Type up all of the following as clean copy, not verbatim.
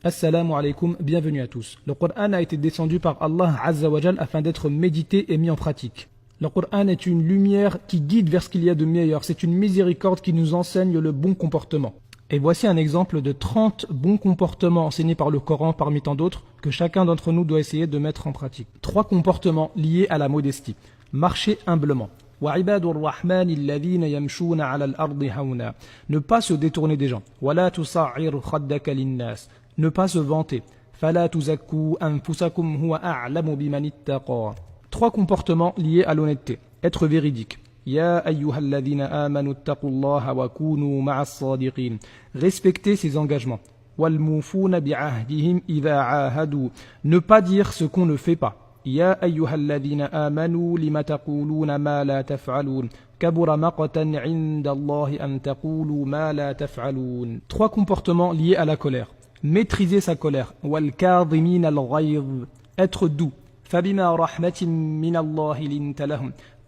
Assalamu alaikum, bienvenue à tous. Le Coran a été descendu par Allah Azza wa Jal afin d'être médité et mis en pratique. Le Coran est une lumière qui guide vers ce qu'il y a de meilleur. C'est une miséricorde qui nous enseigne le bon comportement. Et voici un exemple de 30 bons comportements enseignés par le Coran parmi tant d'autres que chacun d'entre nous doit essayer de mettre en pratique. 3 comportements liés à la modestie. Marcher humblement. Ne pas se détourner des gens. Ne pas se vanter. 3 comportements liés à l'honnêteté. Être véridique. Respecter ses engagements. Ne pas dire ce qu'on ne fait pas. 3 comportements liés à la colère. Maîtriser sa colère. Être doux.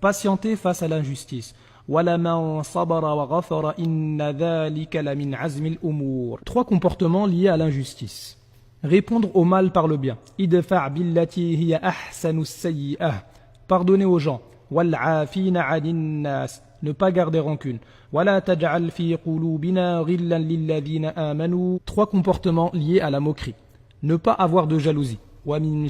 Patienter face à l'injustice. 3 comportements liés à l'injustice. Répondre au mal par le bien. Pardonner aux gens. Ne pas garder rancune. 3 comportements liés à la moquerie. Ne pas avoir de jalousie. Ne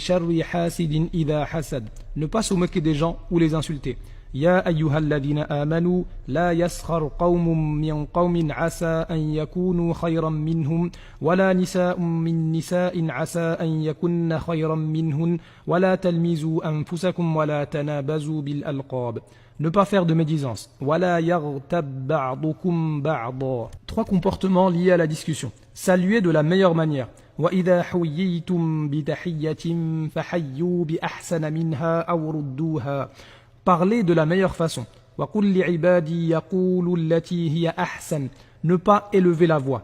pas se moquer des gens ou les insulter. يا أيها الذين آمنوا لا يسخر قوم من قوم عسى أن يكونوا خيرا منهم ولا نساء من نساء عسى أن يكن خيرا منهن ولا تلمزوا أنفسكم ولا تنابزوا بالألقاب. Ne pas faire de médisance. ولا يغتب بعضكم بعضا. 3 comportements liés à la discussion. Saluer de la meilleure manière. وإذا حييتم بتحية فحيوا بأحسن منها أو ردوها. Parler de la meilleure façon. Ne pas élever la voix.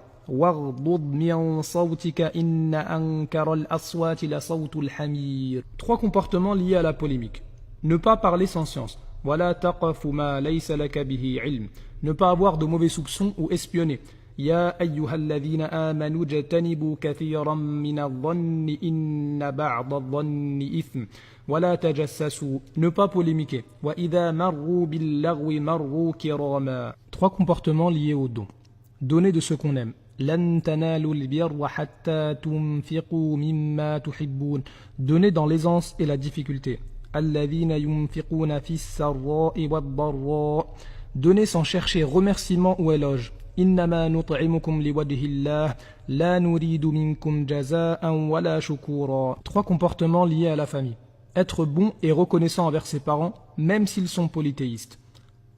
3 comportements liés à la polémique. Ne pas parler sans science. Ne pas avoir de mauvais soupçons ou espionner. يا أيها الذين آمنوا اجتنبوا كثيرا من الظن إن بعض الظن إثم ولا تجسسوا. Ne pas polémiquer. وإذا مروا باللغو مروا كراما. 3 comportements liés au don. Donner de ce qu'on aime. لن تنالوا البر حتى تنفقوا مما تحبون. Donner dans l'aisance et la difficulté. الذين ينفقون في السراء والضراء. Donner sans chercher remerciement ou éloge. إنما نطعمكم لوجه الله لا نريد منكم جزاء ولا شكورا. 3 comportements liés à la famille. Être bon et reconnaissant envers ses parents, même s'ils sont polythéistes.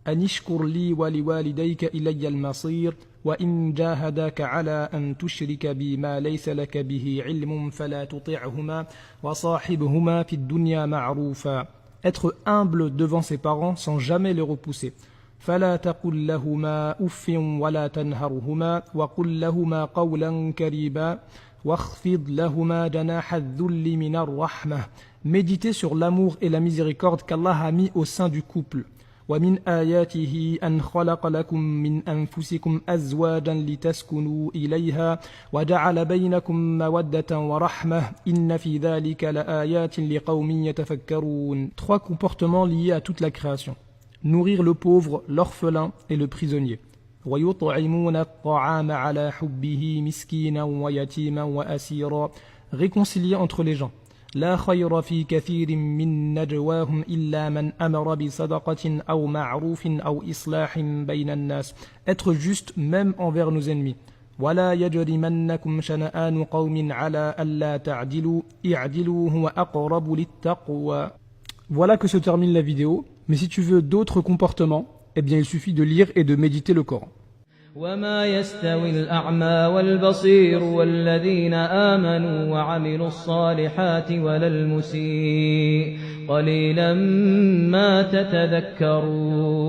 أن اشكر لي ولوالديك إلي المصير وإن جاهداك على أن تشرك بي ما ليس لك به علم فلا تطعهما وصاحبهما في الدنيا معروفا. Être humble devant ses parents sans jamais les repousser. فلا تقل لهما أف ولا تنهرهما وقل لهما قولا كريما واخفض لهما جناح الذل من الرحمة. Méditez sur l'amour et la miséricorde qu'Allah a mis au sein du couple. ومن آياته أن خلق لكم من أنفسكم أزواجا لتسكنوا إليها وجعل بينكم مودة ورحمة إن في ذلك لآيات لقوم يتفكرون. 3 comportements liés à toute la création. Nourrir le pauvre, l'orphelin et le prisonnier. ويطعمون الطعام على حبه مسكينا ويتيما وأسيرا. Réconcilier entre les gens. لا خير في كثير من نجواهم إلا من أمر بصدقة أو معروف أو إصلاح بين الناس. Être juste même envers nos ennemis. ولا يجرمنكم شنآن قوم على ألا تعدلوا اعدلوا هو أقرب للتقوى. Voilà que se termine la vidéo. Mais si tu veux d'autres comportements, eh bien il suffit de lire et de méditer le Coran. وما يستوي الأعمى والبصير والذين آمنوا وعملوا الصالحات ولا المسيء قليلا ما تتذكرون.